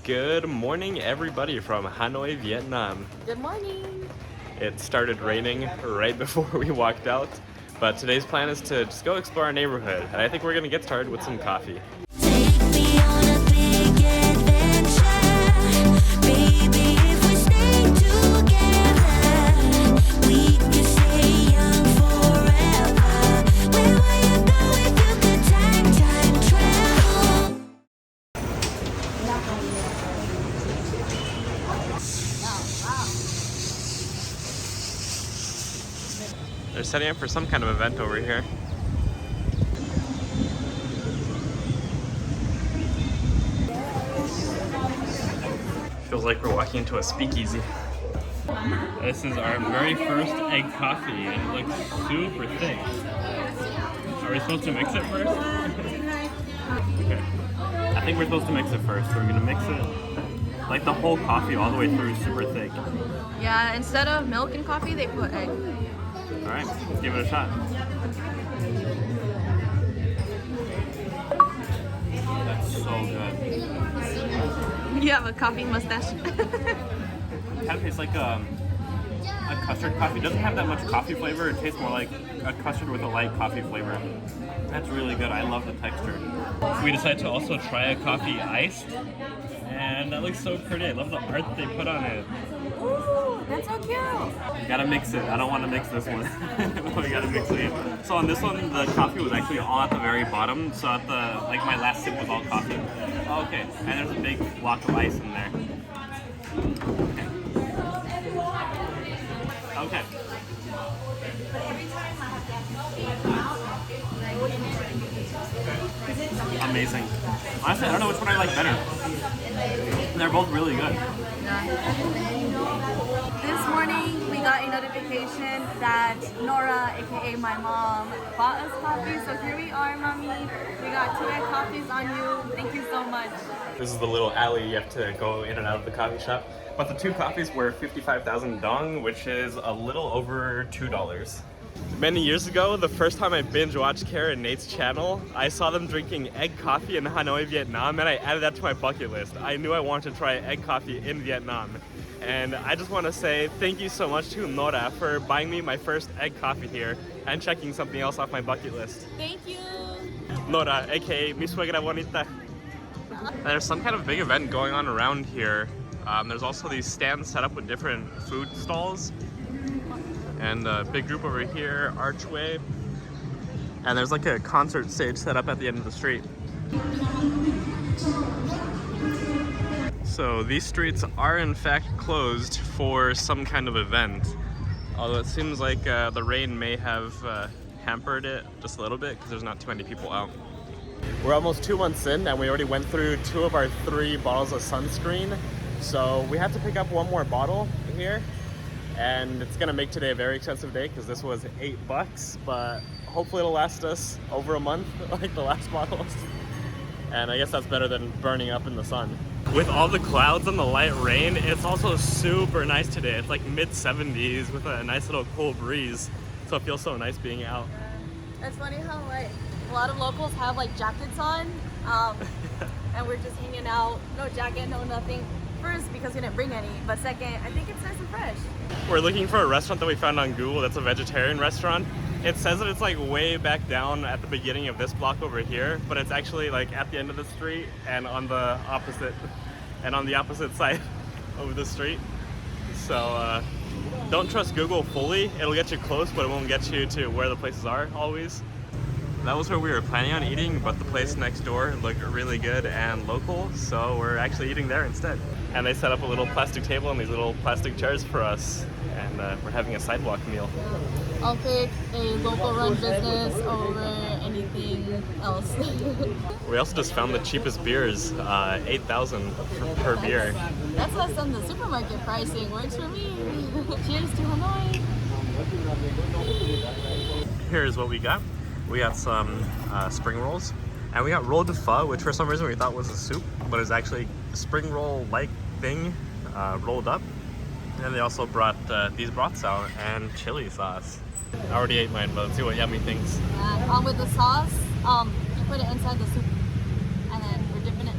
Good morning, everybody from Hanoi, Vietnam. Good morning. It started raining right before we walked out, but today's plan is to just go explore our neighborhood, and I think we're gonna get started with some coffee. Take me on a big adventure, baby. If we stay together, we can stay young forever. Where will you go if you could time travel? They're setting up for some kind of event over here. Feels like we're walking into a speakeasy. This is our very first egg coffee, and it looks super thick. Are we supposed to mix it first? Okay. I think we're supposed to mix it first. So we're gonna mix it like the whole coffee all the way through, super thick. Yeah, instead of milk and coffee, they put egg. All right, let's give it a shot. That's so good. You have a coffee mustache. It kind of tastes like a custard coffee. It doesn't have that much coffee flavor. It tastes more like a custard with a light coffee flavor. That's really good. I love the texture. We decided to also try a coffee iced, and that looks so pretty. I love the art they put on it. Ooh, that's so cute. You gotta mix it. I don't want to mix this one. We gotta mix it. So on this one, the coffee was actually all at the very bottom. So at the my last sip was all coffee. Oh, okay, and there's a big block of ice in there. Okay. Amazing. Honestly, I don't know which one I like better. They're both really good. This morning, we got a notification that Nora, aka my mom, bought us coffee. So here we are, mommy. We got 2 egg coffees on you. Thank you so much. This is the little alley you have to go in and out of the coffee shop. But the 2 coffees were 55,000 dong, which is a little over $2. Many years ago, the first time I binge watched Kara and Nate's channel, I saw them drinking egg coffee in Hanoi, Vietnam, and I added that to my bucket list. I knew I wanted to try egg coffee in Vietnam. And I just want to say thank you so much to Nora for buying me my first egg coffee here and checking something else off my bucket list. Thank you. Nora, aka Mi Suegra Bonita. And there's some kind of big event going on around here. There's also these stands set up with different food stalls. And a big group over here, archway. And there's like a concert stage set up at the end of the street. So these streets are in fact closed for some kind of event. Although it seems like the rain may have hampered it just a little bit because there's not too many people out. We're almost 2 months in and we already went through 2 of our 3 bottles of sunscreen. So we have to pick up 1 more bottle here. And it's gonna make today a very expensive day because this was $8, but hopefully it'll last us over a month like the last bottles. And I guess that's better than burning up in the sun. With all the clouds and the light rain, it's also super nice today. It's like mid-70s with a nice little cool breeze. So it feels so nice being out. It's funny how like a lot of locals have like jackets on, and we're just hanging out, no jacket, no nothing. First, because we didn't bring any, but second, I think it's nice and fresh. We're looking for a restaurant that we found on Google that's a vegetarian restaurant. It says that it's like way back down at the beginning of this block over here, but it's actually like at the end of the street and on the opposite side of the street. So don't trust Google fully. It'll get you close, but it won't get you to where the places are always. That was where we were planning on eating, but the place next door looked really good and local, so we're actually eating there instead. And they set up a little plastic table and these little plastic chairs for us, and we're having a sidewalk meal. I'll pick a local run business over anything else. We also just found the cheapest beers, 8,000 per beer. That's less than the supermarket pricing. Works for me. Cheers to Hanoi. Here's what we got. We got some spring rolls, and we got rolled pho, which for some reason we thought was a soup, but it's actually a spring roll-like thing rolled up. And they also brought these broths out and chili sauce. I already ate mine, but let's see what Yummy thinks. And with the sauce, you put it inside the soup, and then we're dipping it.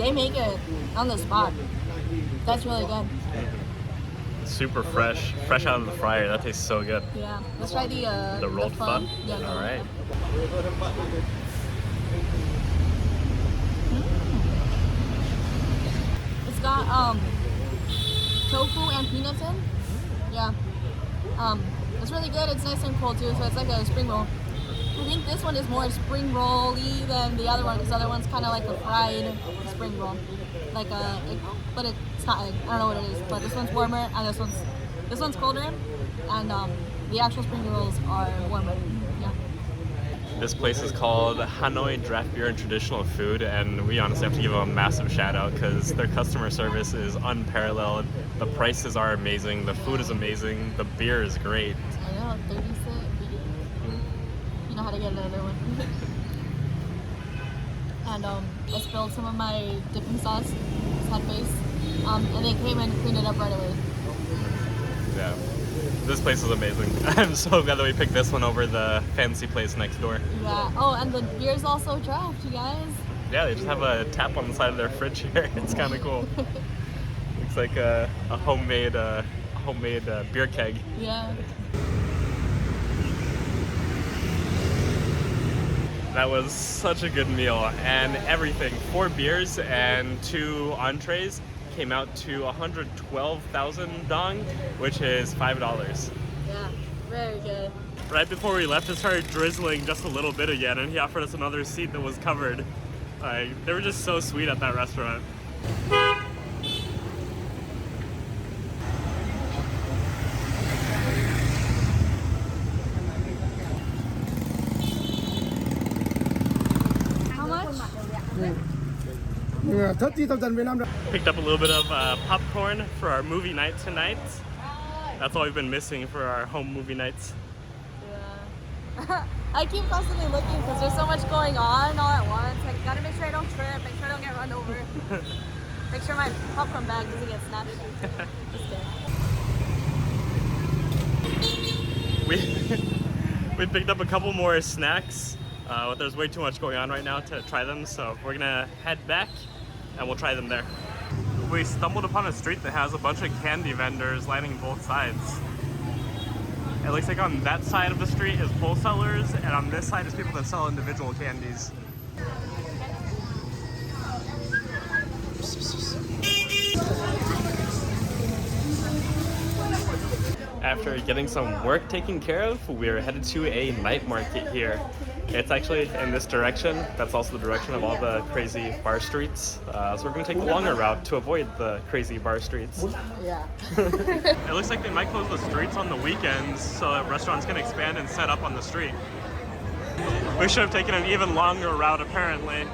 they make it on the spot. That's really good. Super fresh out of the fryer. That tastes so good. Yeah. Let's try the rolled pho. Yeah. All right. It's got tofu and peanuts in. Yeah. It's really good. It's nice and cold too, so it's like a spring roll. I think this one is more spring roll-y than the other one, because the other one's kind of like a fried spring roll, like a egg, but it's not egg. I don't know what it is, but this one's warmer and this one's colder, and the actual spring rolls are warmer. Yeah. This place is called Hanoi Draft Beer and Traditional Food, and we honestly have to give them a massive shout out because their customer service is unparalleled. The prices are amazing, the food is amazing, the beer is great. I know, 30 cents. You know how to get another one. And I spilled some of my dipping sauce, sad face, and they came and cleaned it up right away. Yeah, this place is amazing. I'm so glad that we picked this one over the fancy place next door. Yeah. Oh, and the beer's also draft, you guys. Yeah, they just have a tap on the side of their fridge here. It's kind of cool. Looks like a homemade beer keg. Yeah. That was such a good meal, and everything. 4 beers and 2 entrees came out to 112,000 dong, which is $5. Yeah. Very good. Right before we left, it started drizzling just a little bit again, and he offered us another seat that was covered. Like, they were just so sweet at that restaurant. How much? Picked up a little bit of popcorn for our movie night tonight. That's all we've been missing for our home movie nights. Yeah. I keep constantly looking because there's so much going on all at once. Like, gotta make sure I don't trip, make sure I don't get run over. Make sure my popcorn bag doesn't get snatched. We picked up a couple more snacks, but there's way too much going on right now to try them, so we're gonna head back and we'll try them there. We stumbled upon a street that has a bunch of candy vendors lining both sides. It looks like on that side of the street is wholesalers, and on this side is people that sell individual candies. After getting some work taken care of, we're headed to a night market here. It's actually in this direction. That's also the direction of all the crazy bar streets. So we're gonna take the longer route to avoid the crazy bar streets. Yeah. It looks like they might close the streets on the weekends so that restaurants can expand and set up on the street. We should have taken an even longer route apparently.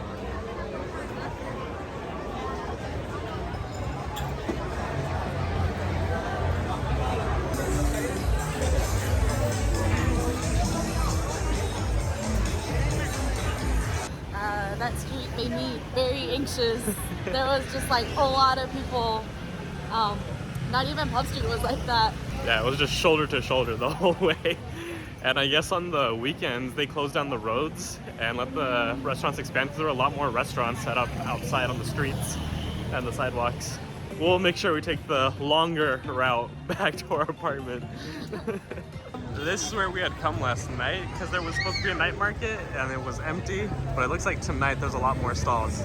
That street made me very anxious. There was just like a lot of people. Not even Pub Street was like that. Yeah, it was just shoulder to shoulder the whole way. And I guess on the weekends they closed down the roads and let the restaurants expand because there were a lot more restaurants set up outside on the streets and the sidewalks. We'll make sure we take the longer route back to our apartment. This is where we had come last night because there was supposed to be a night market and it was empty, but it looks like tonight there's a lot more stalls.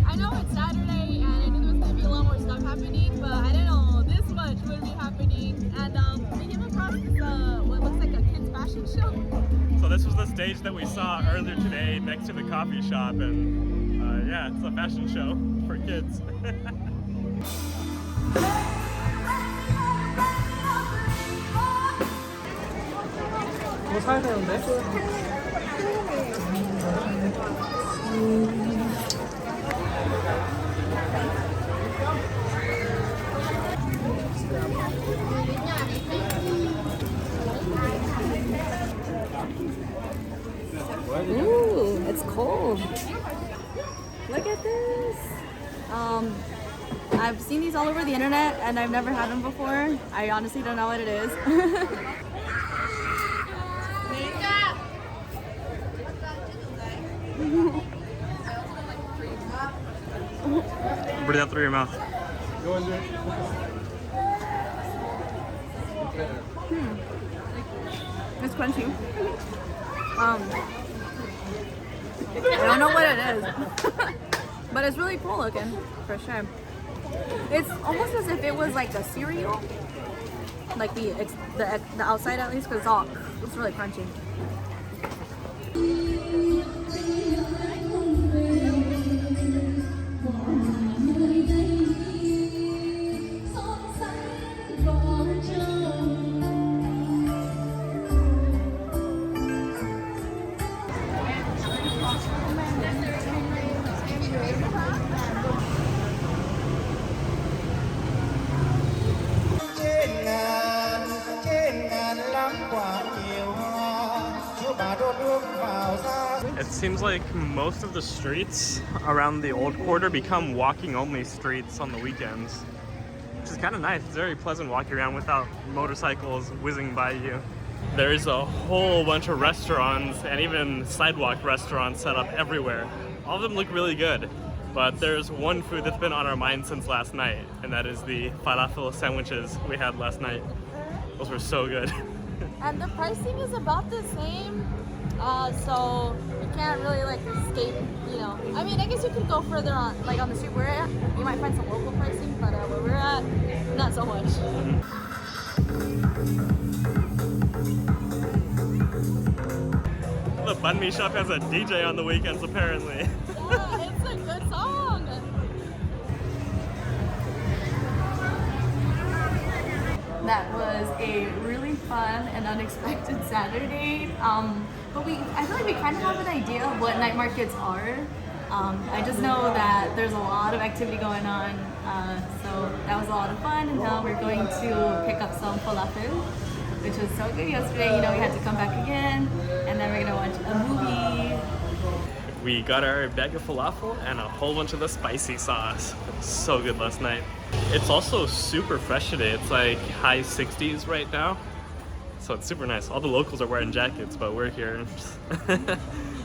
I know it's Saturday and I knew there was going to be a lot more stuff happening, but I didn't know this much would be happening. And we came across this, what looks like a kids fashion show. So this was the stage that we saw earlier today next to the coffee shop, and yeah, it's a fashion show for kids. Ooh, it's cold. Look at this. I've seen these all over the internet and I've never had them before. I honestly don't know what it is. Breathe out through your mouth. It's crunchy. I don't know what it is, but it's really cool looking, for sure. It's almost as if it was like a cereal, like the outside at least, because it's really crunchy. It seems like most of the streets around the old quarter become walking only streets on the weekends, which is kind of nice. It's very pleasant walking around without motorcycles whizzing by you. There's a whole bunch of restaurants and even sidewalk restaurants set up everywhere. All of them look really good, but there's one food that's been on our mind since last night, and that is the falafel sandwiches we had last night. Those were so good. And the pricing is about the same, so you can't really like escape, you know. I mean, I guess you could go further on, like on the street we're at, you might find some local pricing, but where we're at, not so much. The banh mi shop has a DJ on the weekends apparently. Yeah, it's a good song. That was a really fun and unexpected Saturday. But I feel like we kind of have an idea of what night markets are. I just know that there's a lot of activity going on. So that was a lot of fun, and now we're going to pick up some falafel, which was so good yesterday. You know, we had to come back again, and then we're gonna watch a movie. We got our bag of falafel and a whole bunch of the spicy sauce. It was so good last night. It's also super fresh today. It's like high 60s right now. So it's super nice. All the locals are wearing jackets, but we're here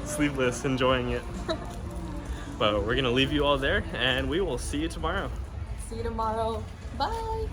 sleeveless, enjoying it. But we're gonna leave you all there and we will see you tomorrow. See you tomorrow. Bye.